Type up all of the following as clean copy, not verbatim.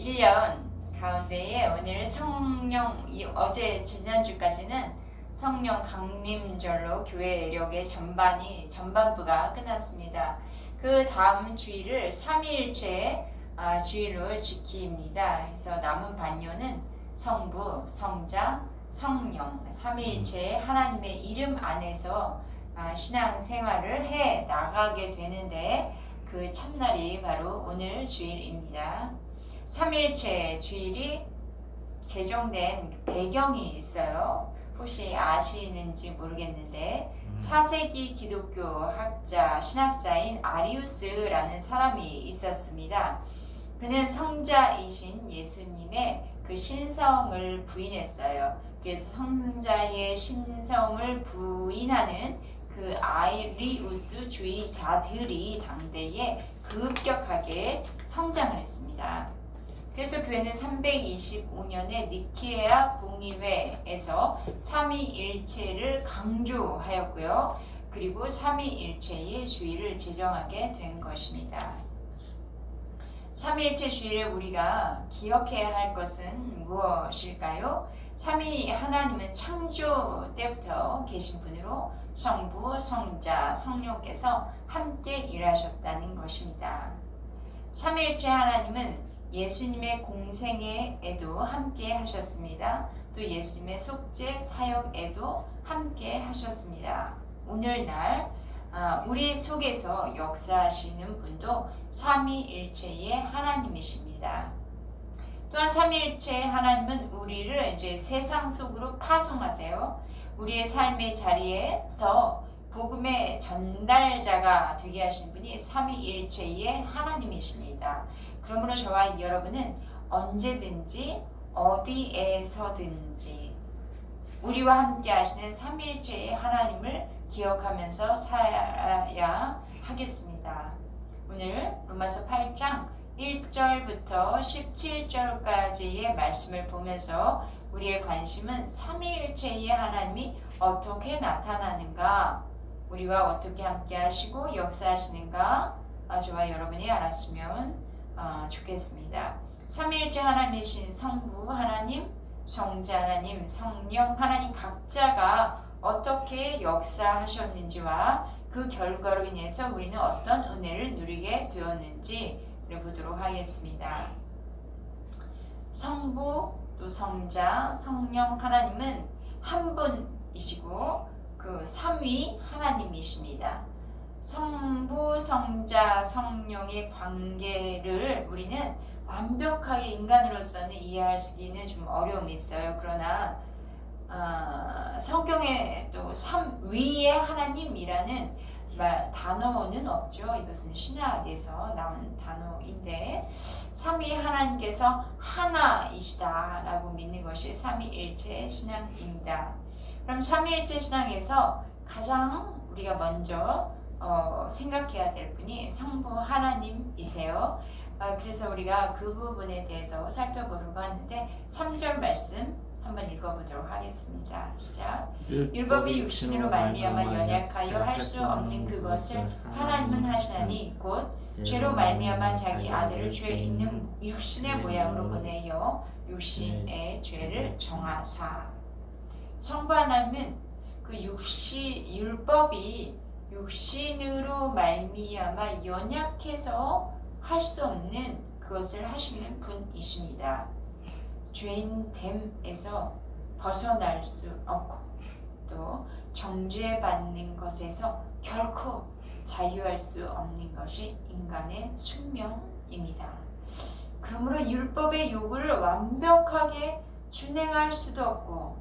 1년 가운데에 오늘 성령, 어제 지난주까지는 성령 강림절로 교회력의 전반부가 끝났습니다. 그 다음 주일을 삼위일체 주일로 지킵니다. 그래서 남은 반년은 성부, 성자, 성령, 삼위일체 하나님의 이름 안에서 신앙생활을 해 나가게 되는데 그 첫날이 바로 오늘 주일입니다. 삼위일체 주일이 제정된 배경이 있어요. 혹시 아시는지 모르겠는데 4세기 기독교 학자, 신학자인 아리우스라는 사람이 있었습니다. 그는 성자이신 예수님의 그 신성을 부인했어요. 그래서 성자의 신성을 부인하는 그 아리우스주의자들이 당대에 급격하게 성장을 했습니다. 그래서 교회는 325년에 니케아 봉의회에서 삼위일체를 강조하였고요. 그리고 삼위일체의 주일을 제정하게 된 것입니다. 삼위일체 주일에 우리가 기억해야 할 것은 무엇일까요? 삼위 하나님은 창조 때부터 계신 분으로 성부, 성자, 성령께서 함께 일하셨다는 것입니다. 삼위일체 하나님은 예수님의 공생애에도 함께 하셨습니다. 또 예수님의 속죄 사역에도 함께 하셨습니다. 오늘날 우리 속에서 역사하시는 분도 삼위일체의 하나님이십니다. 또한 삼위일체 하나님은 우리를 이제 세상 속으로 파송하세요. 우리의 삶의 자리에서 복음의 전달자가 되게 하신 분이 삼위일체의 하나님이십니다. 그러므로 저와 여러분은 언제든지 어디에서든지 우리와 함께 하시는 삼위일체의 하나님을 기억하면서 살아야 하겠습니다. 오늘 로마서 8장 1절부터 17절까지의 말씀을 보면서 우리의 관심은 삼위일체의 하나님이 어떻게 나타나는가, 우리와 어떻게 함께 하시고 역사하시는가 저와 여러분이 알았으면 좋겠습니다. 삼위일체 하나님이신 성부 하나님, 성자 하나님, 성령 하나님 각자가 어떻게 역사하셨는지와 그 결과로 인해서 우리는 어떤 은혜를 누리게 되었는지를 보도록 하겠습니다. 성부, 또 성자, 성령 하나님은 한 분이시고 그 삼위 하나님이십니다. 성부, 성자, 성령의 관계를 우리는 완벽하게 인간으로서는 이해할 수는 좀 어려움이 있어요. 그러나 성경에 또 삼위의 하나님이라는 단어는 없죠. 이것은 신학에서 나온 단어인데 삼위 하나님께서 하나이시다라고 믿는 것이 삼위일체 신앙입니다. 그럼 삼위일체 신앙에서 가장 우리가 먼저 생각해야 될 분이 성부 하나님이세요. 그래서 우리가 그 부분에 대해서 살펴보려고 하는데 3절 말씀 한번 읽어보도록 하겠습니다. 시작. 율법이 육신으로 말미암아 연약하여 할 수 없는 그것을 하나님은 하시나니 곧 죄로 말미암아 자기 아들을 죄 있는 육신의 모양으로 보내어 육신의 죄를 정하사. 성부 하나님은 그 율법이 육신으로 말미암아 연약해서 할 수 없는 그것을 하시는 분이십니다. 죄인됨에서 벗어날 수 없고 또 정죄받는 것에서 결코 자유할 수 없는 것이 인간의 숙명입니다. 그러므로 율법의 요구를 완벽하게 준행할 수도 없고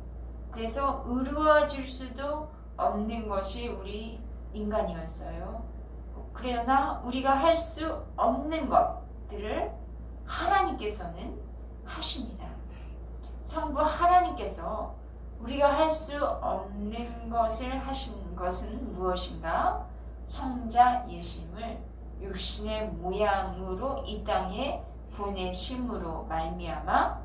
그래서 의로워질 수도 없는 것이 우리 인간이었어요. 그러나 우리가 할 수 없는 것들을 하나님께서는 하십니다. 성부 하나님께서 우리가 할 수 없는 것을 하신 것은 무엇인가? 성자 예수님을 육신의 모양으로 이 땅에 보내심으로 말미암아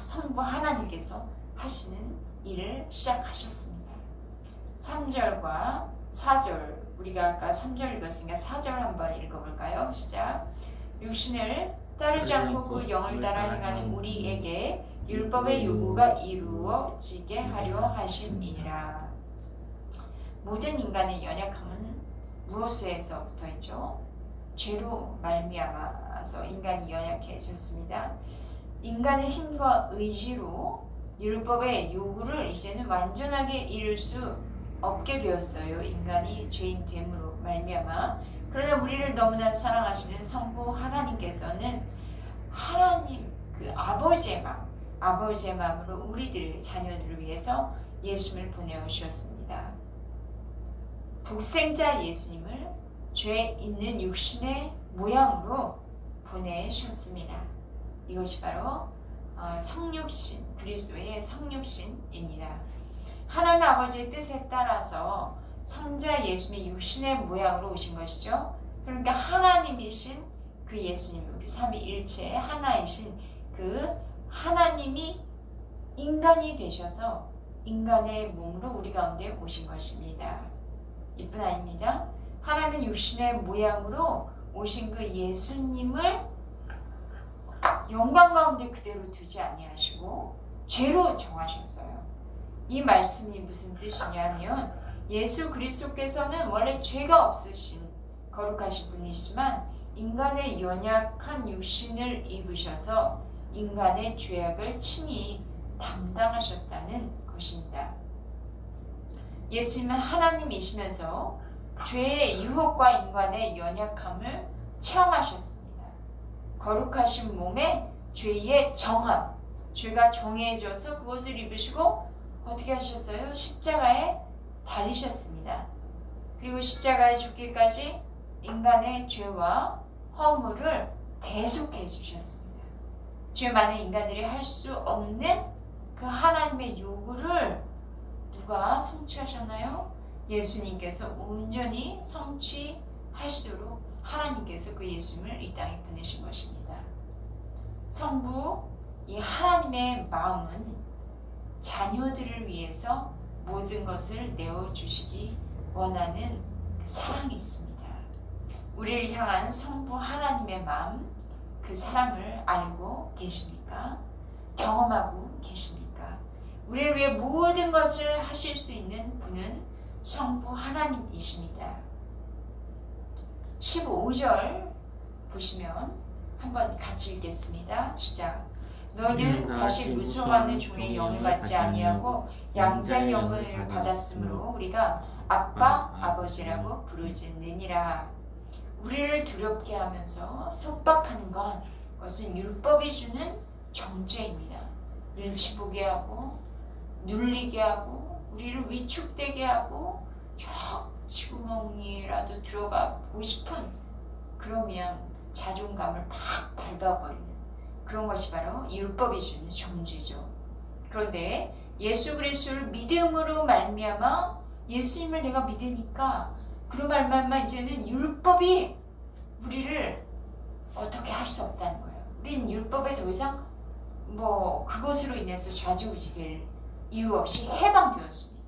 성부 하나님께서 하시는 일을 시작하셨습니다. 3절과 4절 우리가 아까 3절 읽었으니까 4절 한번 읽어볼까요? 시작. 육신을 따르지 않고 그 영을 따라 행하는 우리에게 율법의 요구가 이루어지게 하려 하심이니라. 모든 인간의 연약함은 무엇에서부터 있죠? 죄로 말미암아서 인간이 연약해졌습니다. 인간의 힘과 의지로 율법의 요구를 이제는 완전하게 이룰 수 없게 되었어요. 인간이 죄인 됨으로 말미암아. 그러나 우리를 너무나 사랑하시는 성부 하나님께서는 하나님 그 아버지의 마음으로 우리들의 자녀들을 위해서 예수님을 보내오셨습니다. 독생자 예수님을 죄 있는 육신의 모양으로 보내셨습니다. 이것이 바로 성육신, 그리스도의 성육신입니다. 하나님 아버지의 뜻에 따라서 성자 예수님의 육신의 모양으로 오신 것이죠. 그러니까 하나님이신 그 예수님, 우리 삼위일체 하나이신 그 하나님이 인간이 되셔서 인간의 몸으로 우리 가운데 오신 것입니다. 이뿐 아닙니다. 하나님의 육신의 모양으로 오신 그 예수님을 영광 가운데 그대로 두지 아니하시고 죄로 정하셨어요. 이 말씀이 무슨 뜻이냐면 예수 그리스도께서는 원래 죄가 없으신 거룩하신 분이시지만 인간의 연약한 육신을 입으셔서 인간의 죄악을 친히 담당하셨다는 것입니다. 예수님은 하나님이시면서 죄의 유혹과 인간의 연약함을 체험하셨습니다. 거룩하신 몸에 죄의 정함, 죄가 정해져서 그것을 입으시고 어떻게 하셨어요? 십자가에 달리셨습니다. 그리고 십자가에 죽기까지 인간의 죄와 허물을 대속해 주셨습니다. 죄 많은 인간들이 할 수 없는 그 하나님의 요구를 누가 성취하셨나요? 예수님께서 온전히 성취하시도록 하나님께서 그 예수님을 이 땅에 보내신 것입니다. 성부, 이 하나님의 마음은 자녀들을 위해서 모든 것을 내어주시기 원하는 사랑이 있습니다. 우리를 향한 성부 하나님의 마음, 그 사랑을 알고 계십니까? 경험하고 계십니까? 우리를 위해 모든 것을 하실 수 있는 분은 성부 하나님이십니다. 15절 보시면 한번 같이 읽겠습니다. 시작. 너희는 다시 무서워하는 종의 영을 받지 아니하고 양자의 영을 받았으므로 우리가 아빠, 아버지라고 부르짖느니라. 우리를 두렵게 하면서 속박하는 것, 그것은 율법이 주는 정죄입니다. 눈치 보게 하고 눌리게 하고 우리를 위축되게 하고 저 지구멍이라도 들어가고 싶은 그런 그냥 자존감을 막 밟아버리는 그런 것이 바로 율법이 주는 정죄죠. 그런데 예수 그리스도를 믿음으로 말미암아 예수님을 내가 믿으니까 그런 말만 이제는 율법이 우리를 어떻게 할 수 없다는 거예요. 우리는 율법에 더 이상 그것으로 인해서 좌지우지 될 이유 없이 해방되었습니다.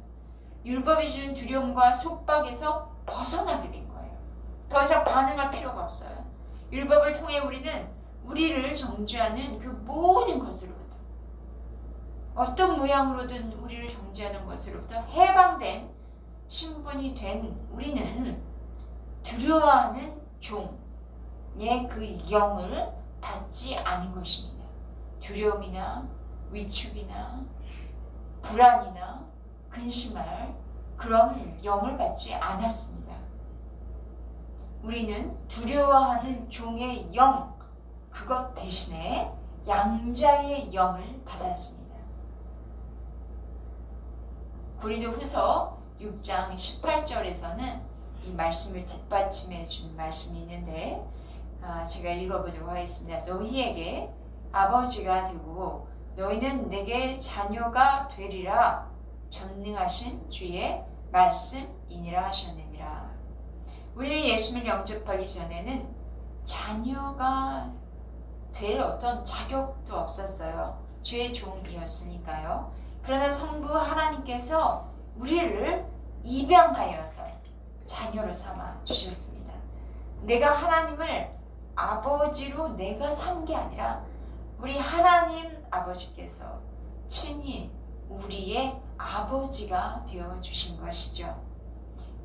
율법이 주는 두려움과 속박에서 벗어나게 된 거예요. 더 이상 반응할 필요가 없어요. 율법을 통해 우리는 우리를 정죄하는 그 모든 것으로부터 어떤 모양으로든 우리를 정죄하는 것으로부터 해방된 신분이 된 우리는 두려워하는 종의 그 영을 받지 않은 것입니다. 두려움이나 위축이나 불안이나 근심할 그런 영을 받지 않았습니다. 우리는 두려워하는 종의 영, 그것 대신에 양자의 영을 받았습니다. 고린도후서 6장 18절에서는 이 말씀을 뒷받침해 준 말씀이 있는데 제가 읽어보도록 하겠습니다. 너희에게 아버지가 되고 너희는 내게 자녀가 되리라 전능하신 주의 말씀이니라 하셨느니라. 우리 예수님을 영접하기 전에는 자녀가 될 어떤 자격도 없었어요. 주의 종이었으니까요. 그러나 성부 하나님께서 우리를 입양하여서 자녀로 삼아 주셨습니다. 내가 하나님을 아버지로 내가 산 게 아니라 우리 하나님 아버지께서 친히 우리의 아버지가 되어주신 것이죠.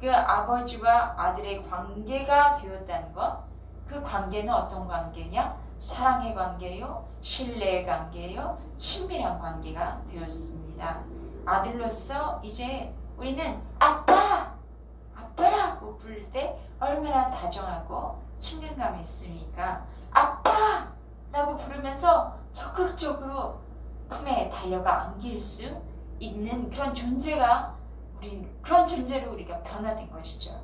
그 아버지와 아들의 관계가 되었다는 것, 그 관계는 어떤 관계냐? 사랑의 관계요, 신뢰의 관계요, 친밀한 관계가 되었습니다. 아들로서 이제 우리는 아빠! 아빠라고 부를 때 얼마나 다정하고 친근감이 있습니까? 아빠! 라고 부르면서 적극적으로 품에 달려가 안길 수 있는 그런 존재가 그런 존재로 우리가 변화된 것이죠.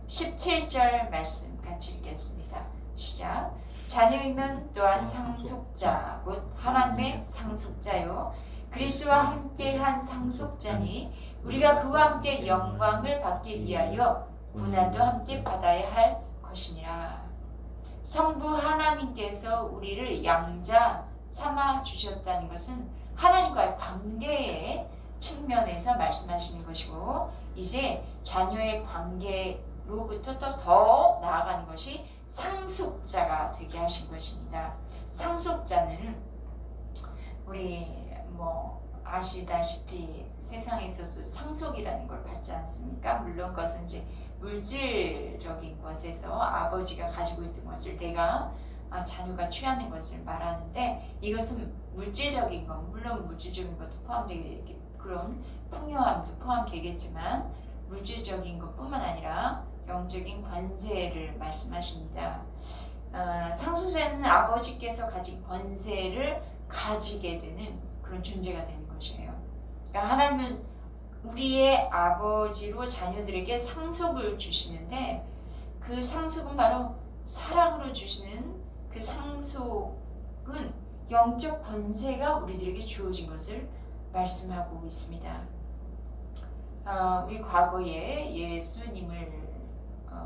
17절 말씀 같이 읽겠습니다. 시작. 자녀이면 또한 상속자 곧 하나님의 상속자요 그리스도와 함께한 상속자니 우리가 그와 함께 영광을 받기 위하여 고난도 함께 받아야 할 것이니라. 성부 하나님께서 우리를 양자 삼아 주셨다는 것은 하나님과의 관계의 측면에서 말씀하시는 것이고, 이제 자녀의 관계로부터 또 더 나아가는 것이 상속자가 되게 하신 것입니다. 상속자는 우리 아시다시피 세상에서도 상속이라는 걸 받지 않습니까? 물론 그것은 이제 물질적인 것에서 아버지가 가지고 있던 것을 내가 자녀가 취하는 것을 말하는데, 이것은 물질적인 것, 물론 물질적인 것도 포함되게 그런 풍요함도 포함되겠지만 물질적인 것뿐만 아니라 영적인 권세를 말씀하십니다. 상속자는 아버지께서 가진 권세를 가지게 되는 그런 존재가 되는 것이에요. 그러니까 하나님은 우리의 아버지로 자녀들에게 상속을 주시는데, 그 상속은 바로 사랑으로 주시는 그 상속은 영적 권세가 우리들에게 주어진 것을 말씀하고 있습니다. 우리 과거에 예수님을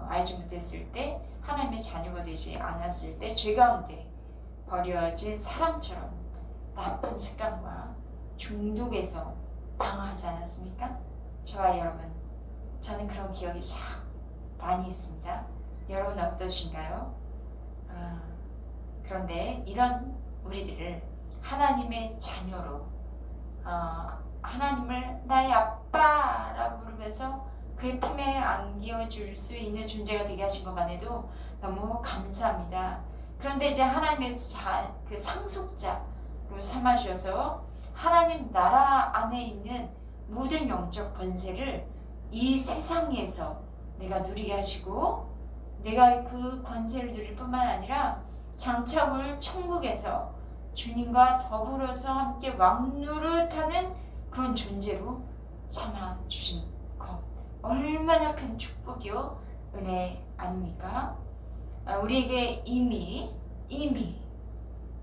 알지 못했을 때, 하나님의 자녀가 되지 않았을 때 죄 가운데 버려진 사람처럼 나쁜 습관과 중독에서 방황하지 않았습니까? 저와 여러분, 저는 그런 기억이 참 많이 있습니다. 여러분 어떠신가요? 그런데 이런 우리들을 하나님의 자녀로, 하나님을 나의 아빠라고 부르면서 그의 품에 안겨줄 수 있는 존재가 되게 하신 것만 해도 너무 감사합니다. 그런데 이제 하나님의 그 상속자로 삼아주셔서 하나님 나라 안에 있는 모든 영적 권세를 이 세상에서 내가 누리게 하시고, 내가 그 권세를 누릴 뿐만 아니라 장차 올 천국에서 주님과 더불어서 함께 왕노릇하는 그런 존재로 삼아주신 것, 얼마나 큰 축복이요 은혜 아닙니까? 우리에게 이미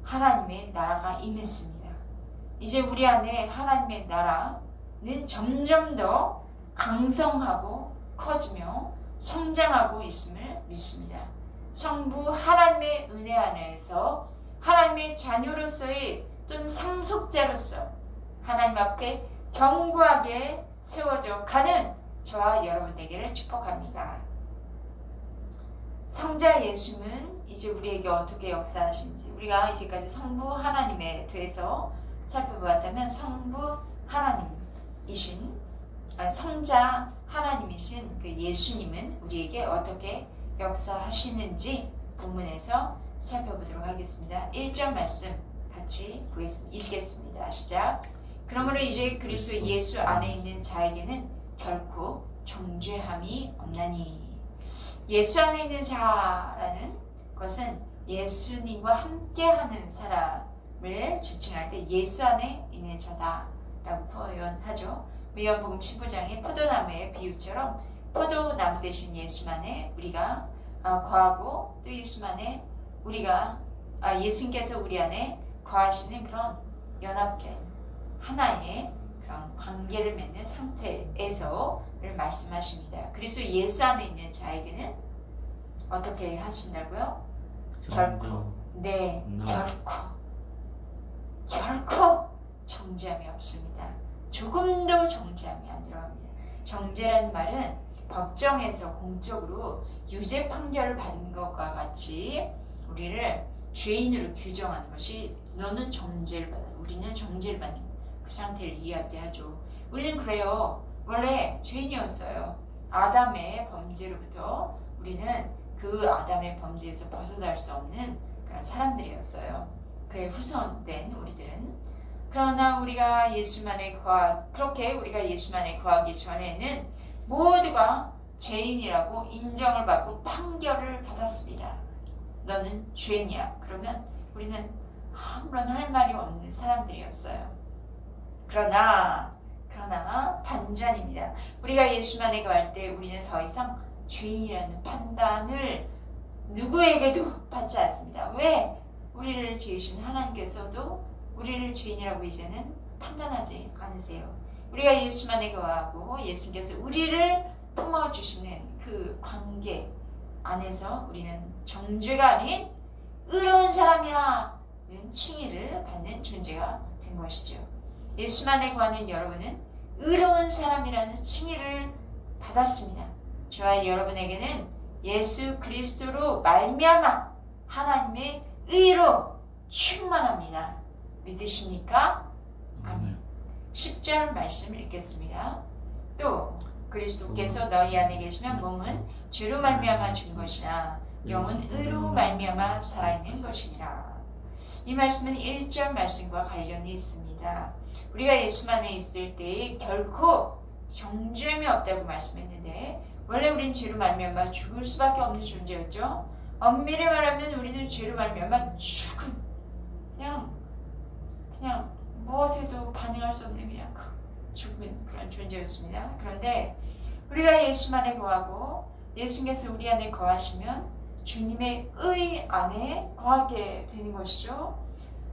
하나님의 나라가 임했습니다. 이제 우리 안에 하나님의 나라는 점점 더 강성하고 커지며 성장하고 있음을 믿습니다. 성부 하나님의 은혜 안에서 하나님의 자녀로서의 또는 상속자로서 하나님 앞에 견고하게 세워져 가는 저와 여러분 되기를 축복합니다. 성자 예수님은 이제 우리에게 어떻게 역사하신지, 우리가 이제까지 성부 하나님에 대해서 살펴보았다면, 성부 하나님이신 성자 하나님이신 그 예수님은 우리에게 어떻게 역사하시는지 본문에서 살펴보도록 하겠습니다. 1절 말씀 같이 읽겠습니다. 시작. 그러므로 이제 그리스도 예수 안에 있는 자에게는 결코 정죄함이 없나니. 예수 안에 있는 자라는 것은 예수님과 함께하는 사람을 지칭할 때 예수 안에 있는 자다라고 표현하죠. 요한복음 15장의 포도나무의 비유처럼 포도나무 대신 예수만에 우리가 거하고, 또 예수만에 우리가 예수님께서 우리 안에 거하시는 그런 연합된 하나의 그런 관계를 맺는 상태에서를 말씀하십니다. 그래서 예수 안에 있는 자에게는 어떻게 하신다고요? 결코 정죄함이 없습니다. 조금도 정죄함이 안 들어갑니다. 정죄라는 말은 법정에서 공적으로 유죄 판결을 받는 것과 같이 우리를 죄인으로 규정하는 것이 너는 정죄를 받아, 우리는 정죄를 받는 그 상태를 이야기하죠. 우리는 그래요. 원래 죄인이었어요. 아담의 범죄로부터 우리는 그 아담의 범죄에서 벗어날 수 없는 그런 사람들이었어요. 그의 후손된 우리들은. 그러나 우리가 예수만에 그렇게 우리가 예수만에 거하기 전에는 모두가 죄인이라고 인정을 받고 판결을 받았습니다. 너는 죄인이야. 그러면 우리는 아무런 할 말이 없는 사람들이었어요. 그러나 반전입니다. 우리가 예수만에 거할 때 우리는 더 이상 죄인이라는 판단을 누구에게도 받지 않습니다. 왜? 우리를 지으신 하나님께서도 우리를 죄인이라고 이제는 판단하지 않으세요. 우리가 예수만에 거하고 예수님께서 우리를 품어주시는 그 관계 안에서 우리는 정죄가 아닌 의로운 사람이라는 칭의를 받는 존재가 된 것이죠. 예수만에 거하는 여러분은 의로운 사람이라는 칭의를 받았습니다. 저와 여러분에게는 예수 그리스도로 말미암아 하나님의 의로 충만합니다. 믿으십니까? 아멘. 10절 말씀을 읽겠습니다. 또 그리스도께서 너희 안에 계시면 몸은 죄로 말미암아 죽은 것이나 영은 의로 말미암아 살아있는 것이니라. 이 말씀은 1절 말씀과 관련이 있습니다. 우리가 예수만에 있을 때 결코 정죄함이 없다고 말씀했는데 원래 우린 죄로 말미암아 죽을 수밖에 없는 존재였죠. 엄밀히 말하면 우리는 죄로 말미암아 죽음, 그냥 무엇에도 반응할 수 없는 그냥 죽은 그런 존재였습니다. 그런데 우리가 예수만에 거하고 예수님께서 우리 안에 거하시면 주님의 의 안에 거하게 되는 것이죠.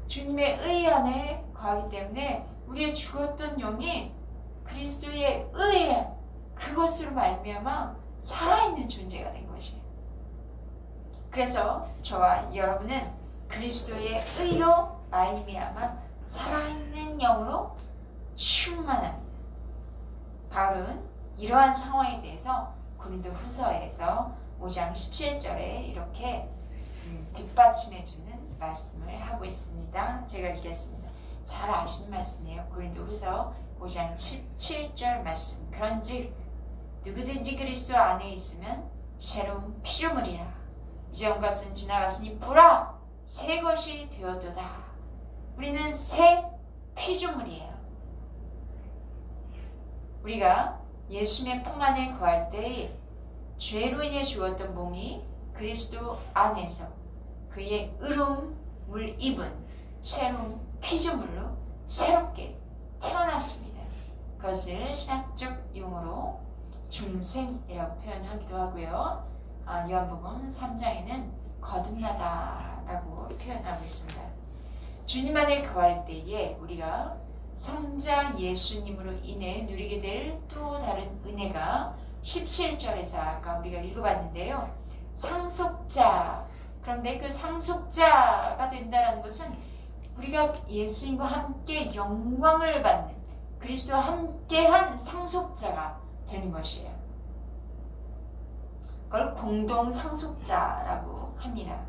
주님의 의 안에 거하기 때문에 우리의 죽었던 영이 그리스도의 의에 그것으로 말미암아 살아있는 존재가 된 것이에요. 그래서 저와 여러분은 그리스도의 의로 말미암아 살아있는 영으로 충만합니다. 바울은 이러한 상황에 대해서 고린도후서에서 5장 17절에 이렇게 뒷받침해주는 말씀을 하고 있습니다. 제가 읽겠습니다. 잘 아시는 말씀이에요. 고린도후서 5장 7절 말씀. 그런즉 누구든지 그리스도 안에 있으면 새로운 피조물이라. 이전 것은 지나갔으니 보라 새 것이 되었도다. 우리는 새 피조물이에요. 우리가 예수님의 품 안에 거할 때 죄로 인해 죽었던 몸이 그리스도 안에서 그의 의로움을 입은 새로운 피조물로 새롭게 태어났습니다. 그것을 신학적 용어로 중생이라고 표현하기도 하고요. 요한복음 3장에는 거듭나다라고 표현하고 있습니다. 주님 안에 거할 때에 우리가 성자 예수님으로 인해 누리게 될 또 다른 은혜가 17절에서 아까 우리가 읽어봤는데요. 상속자. 그런데 그 상속자가 된다는 것은 우리가 예수님과 함께 영광을 받는 그리스도와 함께한 상속자가 되는 것이에요. 그걸 공동 상속자라고 합니다.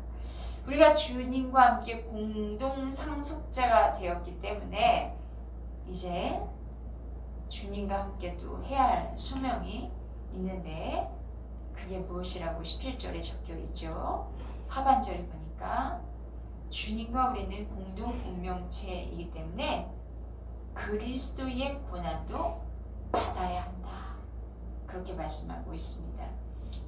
우리가 주님과 함께 공동 상속자가 되었기 때문에 이제 주님과 함께 또 해야 할 소명이 있는데 그게 무엇이라고 17절에 적혀 있죠. 하반절에 보니까 주님과 우리는 공동 운명체이기 때문에 그리스도의 고난도 받아야 한다. 그렇게 말씀하고 있습니다.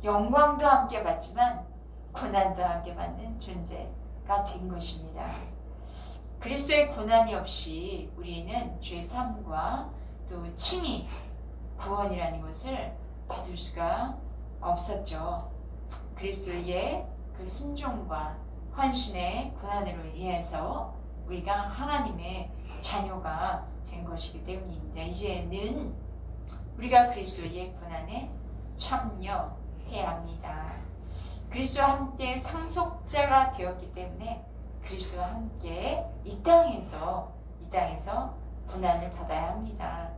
영광도 함께 받지만 고난도 함께 받는 존재가 된 것입니다. 그리스도의 고난이 없이 우리는 죄 사함과 또 칭의, 구원이라는 것을 받을 수가 없었죠. 그리스도의 그 순종과 헌신의 고난으로 인해서 우리가 하나님의 자녀가 된 것이기 때문입니다. 이제는 우리가 그리스도의 고난에 참여해야 합니다. 그리스도와 함께 상속자가 되었기 때문에 그리스도와 함께 이 땅에서 고난을 받아야 합니다.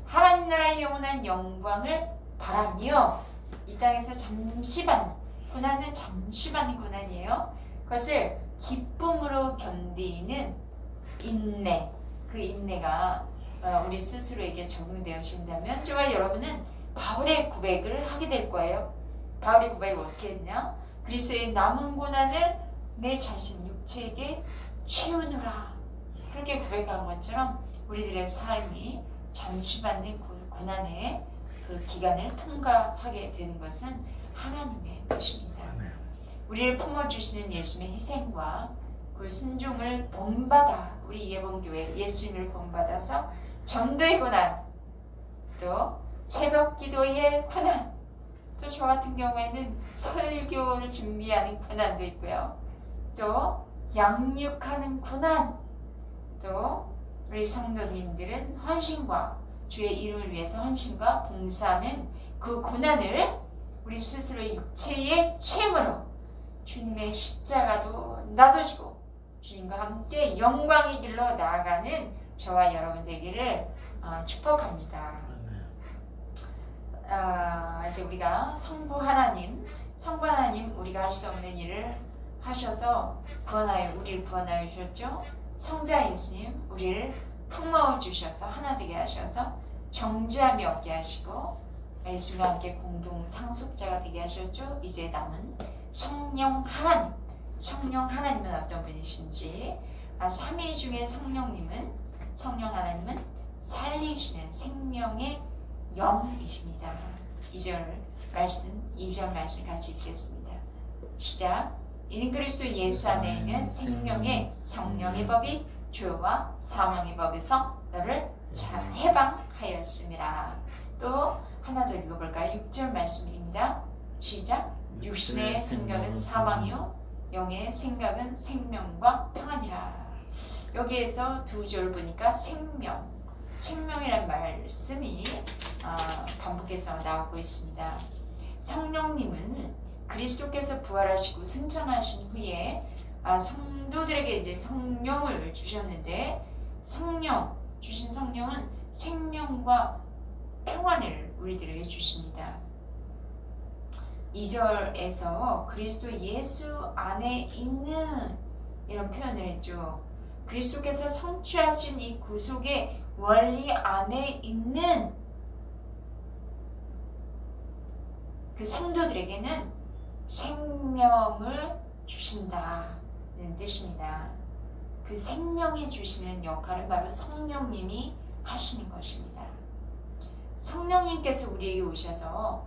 하나님 나라의 영원한 영광을 바라며 이 땅에서 잠시 받는 고난은 잠시 받는 고난이에요. 그것을 기쁨으로 견디는 인내, 그 인내가 우리 스스로에게 적용되어진다면 저와 여러분은 바울의 고백을 하게 될 거예요. 바울의 고백을 어떻게 했냐? 그리스도의 남은 고난을 내 자신 육체에게 채우노라. 그렇게 고백한 것처럼 우리들의 삶이 잠시만의 고난의 그 기간을 통과하게 되는 것은 하나님의 뜻입니다. 우리를 품어주시는 예수님의 희생과 그 순종을 본받아 우리 예봉교회 예수님을 본받아서 전도의 고난, 또 새벽 기도의 고난, 또 저 같은 경우에는 설교를 준비하는 고난도 있고요. 또 양육하는 고난, 또 우리 성도님들은 헌신과 주의 이름을 위해서 헌신과 봉사하는 그 고난을 우리 스스로의 육체의 체험으로 주님의 십자가도 나도지고 주님과 함께 영광의 길로 나아가는 저와 여러분 되기를 축복합니다. 이제 우리가 성부 하나님 우리가 할 수 없는 일을 하셔서 우리를 구원하여 주셨죠. 성자 예수님 우리를 품어주셔서 하나 되게 하셔서 정죄함이 없게 하시고 예수님과 함께 공동 상속자가 되게 하셨죠. 이제 남은 성령 하나님은 어떤 분이신지, 삼위 중에 성령 하나님은 살리시는 생명의 영이십니다. 2절 말씀 같이 읽겠습니다. 시작. 이는 그리스도 예수 안에 있는 생명의 성령의 법이 죄와 사망의 법에서 너를 해방하였음이라. 또 하나 더 읽어볼까요? 6절 말씀입니다. 시작. 육신의 생각은 사망이요 영의 생각은 생명과 평안이라. 여기에서 두 절 보니까 생명이라는 말씀이 반복해서 나오고 있습니다. 성령님은 그리스도께서 부활하시고 승천하신 후에 성도들에게 이제 성령을 주셨는데 주신 성령은 생명과 평안을 우리들에게 주십니다. 2절에서 그리스도 예수 안에 있는 이런 표현을 했죠. 그리스도께서 성취하신 이 구속의 원리 안에 있는 그 성도들에게는 생명을 주신다는 뜻입니다. 그 생명해 주시는 역할은 바로 성령님이 하시는 것입니다. 성령님께서 우리에게 오셔서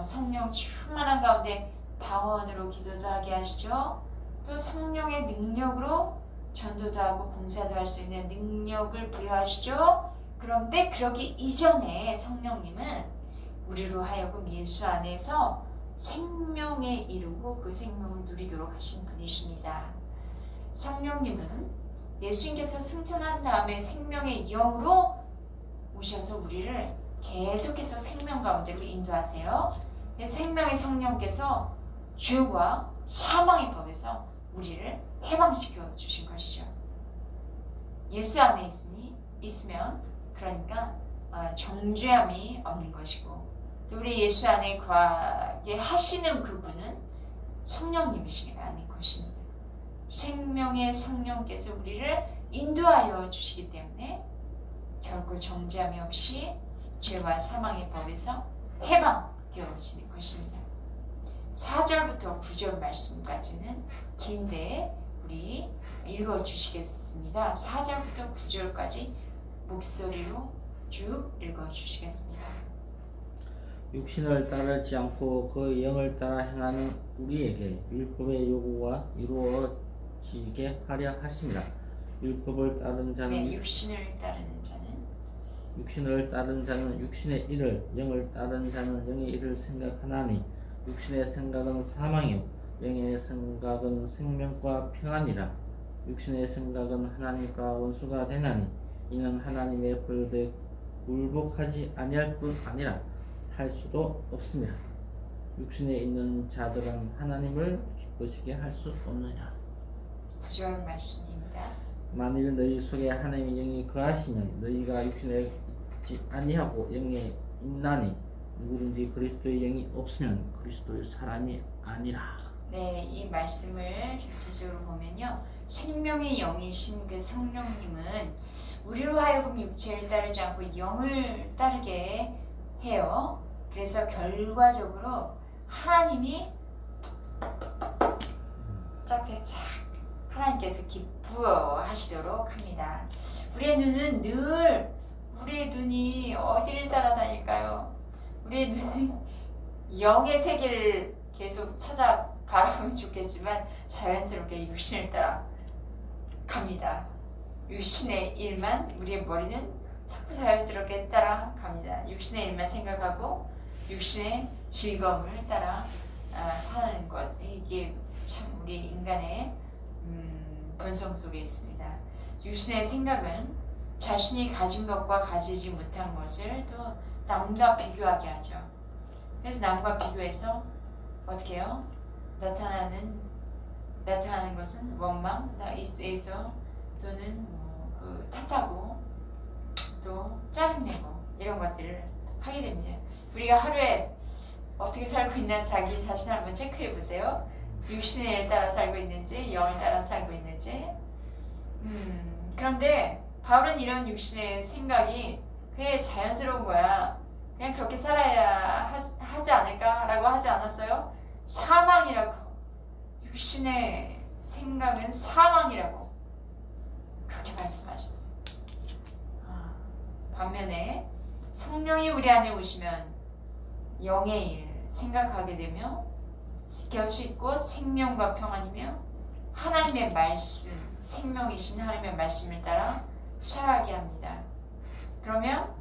성령 충만한 가운데 방언으로 기도도 하게 하시죠. 또 성령의 능력으로 전도도 하고 봉사도 할 수 있는 능력을 부여하시죠. 그런데 그러기 이전에 성령님은 우리로 하여금 예수 안에서 생명에 이르고 그 생명을 누리도록 하신 분이십니다. 성령님은 예수님께서 승천한 다음에 생명의 영으로 오셔서 우리를 계속해서 생명 가운데로 인도하세요. 생명의 성령께서 죄와 사망의 법에서 우리를 해방시켜 주신 것이죠. 예수 안에 있으면 그러니까 정죄함이 없는 것이고, 또 우리 예수 안에 거하게 하시는 그분은 성령님이시라는 것입니다. 생명의 성령께서 우리를 인도하여 주시기 때문에 결코 정죄함이 없이 죄와 사망의 법에서 해방되어지는 것입니다. 4절부터 9절 말씀까지는 긴데 우리 읽어주시겠습니다. 4절부터 9절까지 목소리로 쭉 읽어주시겠습니다. 육신을 따르지 않고 그 영을 따라 행하는 우리에게 율법의 요구가 이루어지게 하려 하심이라. 율법을 따른 자는 육신을 따르는 자는 육신의 일을, 영을 따른 자는 영의 일을 생각하나니 육신의 생각은 사망이요 영의 생각은 생명과 평안이라. 육신의 생각은 하나님과 원수가 되나니 이는 하나님의 법에 굴복하지 아니할 뿐 아니라 할 수도 없습니다. 육신에 있는 자들은 하나님을 기쁘시게 할 수 없느냐. 9절 말씀입니다. 만일 너희 속에 하나님의 영이 거하시면 너희가 육신에 있지 아니하고 영에 있나니 누구든지 그리스도의 영이 없으면 그리스도의 사람이 아니라. 네, 이 말씀을 전체적으로 보면요. 생명의 영이신 그 성령님은 우리로 하여금 육체를 따르지 않고 영을 따르게 해요. 그래서 결과적으로 하나님이 짝짝짝 하나님께서 기뻐하시도록 합니다. 우리의 눈은 늘 우리의 눈이 어디를 따라다닐까요? 우리의 눈은 영의 세계를 계속 찾아 바라보면 좋겠지만 자연스럽게 육신을 따라 갑니다. 육신의 일만 우리의 머리는 자꾸 자연스럽게 따라갑니다. 육신의 일만 생각하고 육신의 즐거움을 따라 사는 것, 이게 참 우리 인간의 본성 속에 있습니다. 육신의 생각은 자신이 가진 것과 가지지 못한 것을 또 남과 비교하게 하죠. 그래서 남과 비교해서 어떻게 해요? 나타나는 것은 원망, 나에서 또는 탓하고 또 짜증내고 이런 것들을 하게 됩니다. 우리가 하루에 어떻게 살고 있나 자기 자신을 한번 체크해 보세요. 육신의 일을 따라 살고 있는지 영을 따라 살고 있는지. 그런데 바울은 이런 육신의 생각이 그래 자연스러운 거야. 그냥 그렇게 살아야 하지 않을까라고 하지 않았어요? 사망이라고. 육신의 생각은 사망이라고 그렇게 말씀하셨어요. 반면에 성령이 우리 안에 오시면 영의 일 생각하게 되며 곁이 있고 생명과 평안이며 하나님의 말씀, 생명이신 하나님의 말씀을 따라 살아가게 합니다. 그러면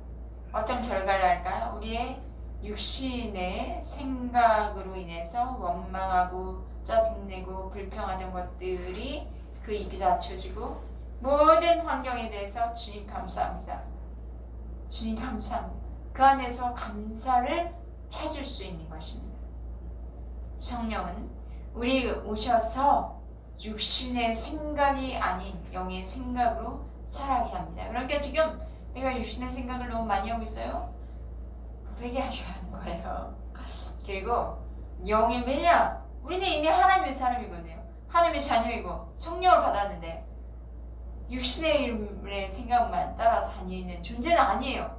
어떤 결과를 할까요? 우리의 육신의 생각으로 인해서 원망하고 짜증내고 불평하던 것들이 그 입이 닫혀지고 모든 환경에 대해서 주님 감사합니다. 주님 감사합니다. 그 안에서 감사를 찾을 수 있는 것입니다. 성령은 우리 오셔서 육신의 생각이 아닌 영의 생각으로 살아가게 합니다. 그러니까 지금 내가 육신의 생각을 너무 많이 하고 있어요. 회개하셔야 하는 거예요. 그리고 영의 왜냐? 우리는 이미 하나님의 사람이거든요. 하나님의 자녀이고 성령을 받았는데 육신의 이름의 생각만 따라 다니는 존재는 아니에요.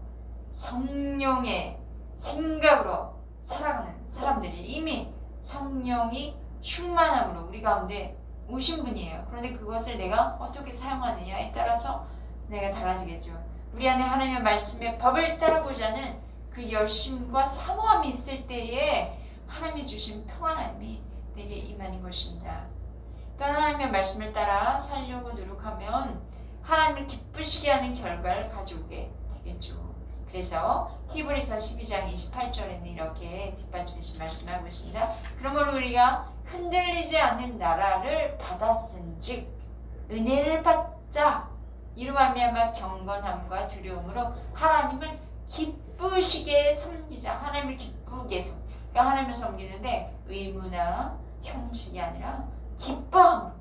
성령의 생각으로 살아가는 사람들이 이미 성령이 충만함으로 우리 가운데 오신 분이에요. 그런데 그것을 내가 어떻게 사용하느냐에 따라서 내가 달라지겠죠. 우리 안에 하나님의 말씀의 법을 따라보자는 그 열심과 사모함이 있을 때에 하나님이 주신 평안함이 내게 임하는 것입니다. 또한 하나님의 말씀을 따라 살려고 노력하면 하나님을 기쁘시게 하는 결과를 가져오게 되겠죠. 그래서 히브리서 12장 28절에는 이렇게 뒷받침해서 말씀하고 있습니다. 그러므로 우리가 흔들리지 않는 나라를 받았은즉 은혜를 받자 이로 말미암아 경건함과 두려움으로 하나님을 기쁘시게 섬기자. 하나님을 기쁘게 그러니까 하나님을 섬기는데 의무나 형식이 아니라 기뻐함으로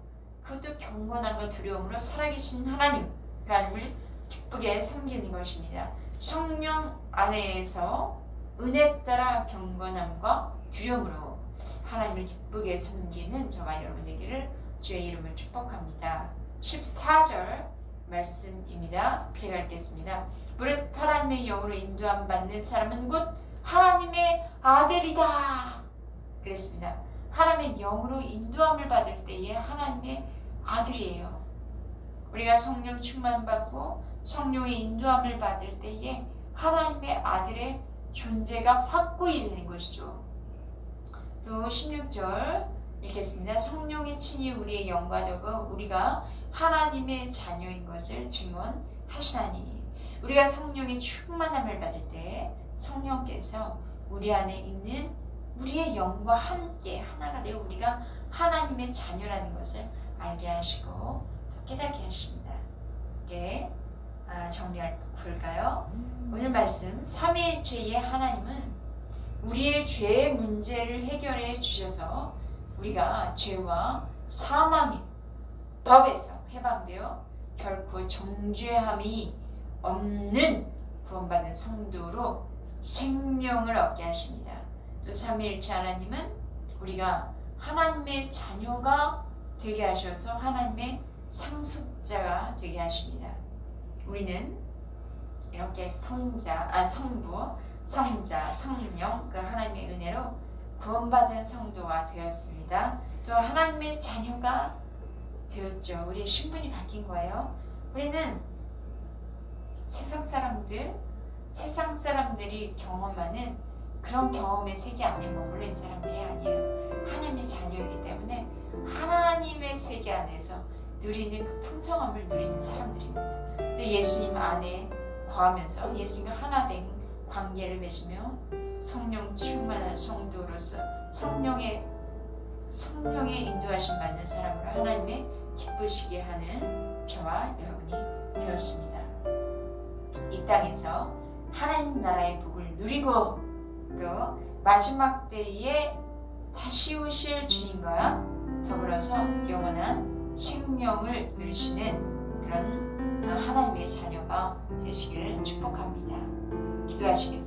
그것도 경건함과 두려움으로 살아계신 하나님을 기쁘게 섬기는 것입니다. 성령 안에서 은혜 따라 경건함과 두려움으로 하나님을 기쁘게 섬기는 저와 여러분 되기를 주의 이름을 축복합니다. 14절 말씀입니다. 제가 읽겠습니다. 무릇 하나님의 영으로 인도함 받는 사람은 곧 하나님의 아들이다. 그랬습니다. 하나님의 영으로 인도함을 받을 때에 하나님의 아들이에요. 우리가 성령 충만받고 성령의 인도함을 받을 때에 하나님의 아들의 존재가 확고히 되는 것이죠. 또 16절 읽겠습니다. 성령이 친히 우리의 영과 더불어 우리가 하나님의 자녀인 것을 증언하시나니 우리가 성령의 충만함을 받을 때 성령께서 우리 안에 있는 우리의 영과 함께 하나가 되어 우리가 하나님의 자녀라는 것을 알게 하시고 깨닫게 하십니다. 이렇게 정리해 볼까요? 오늘 말씀 삼위일체의 하나님은 우리의 죄의 문제를 해결해 주셔서 우리가 죄와 사망의 법에서 해방되어 결코 정죄함이 없는 구원받은 성도로 생명을 얻게 하십니다. 또 삼위일체 하나님은 우리가 하나님의 자녀가 되게 하셔서 하나님의 상속자가 되게 하십니다. 우리는 이렇게 성부, 성자, 성령 그 하나님의 은혜로 구원받은 성도가 되었습니다. 또 하나님의 자녀가 되었죠. 우리의 신분이 바뀐 거예요. 우리는 세상 사람들이 경험하는 그런 경험의 세계 안에 머물러 사람들이 아니에요. 하나님의 자녀이기 때문에 하나님의 세계 안에서 누리는 그 풍성함을 누리는 사람들입니다. 또 예수님 안에 거하면서 예수님과 하나 된 관계를 맺으며 성령 충만한 성도로서 성령의 인도하심 받는 사람으로 하나님의 기쁘시게 하는 저와 여러분이 되었습니다. 이 땅에서 하나님 나라의 복을 누리고 또 마지막 때에 다시 오실 주님과 더불어서 영원한 생명을 누리시는 그런 하나님의 자녀가 되시기를 축복합니다. 기도하시겠습니다.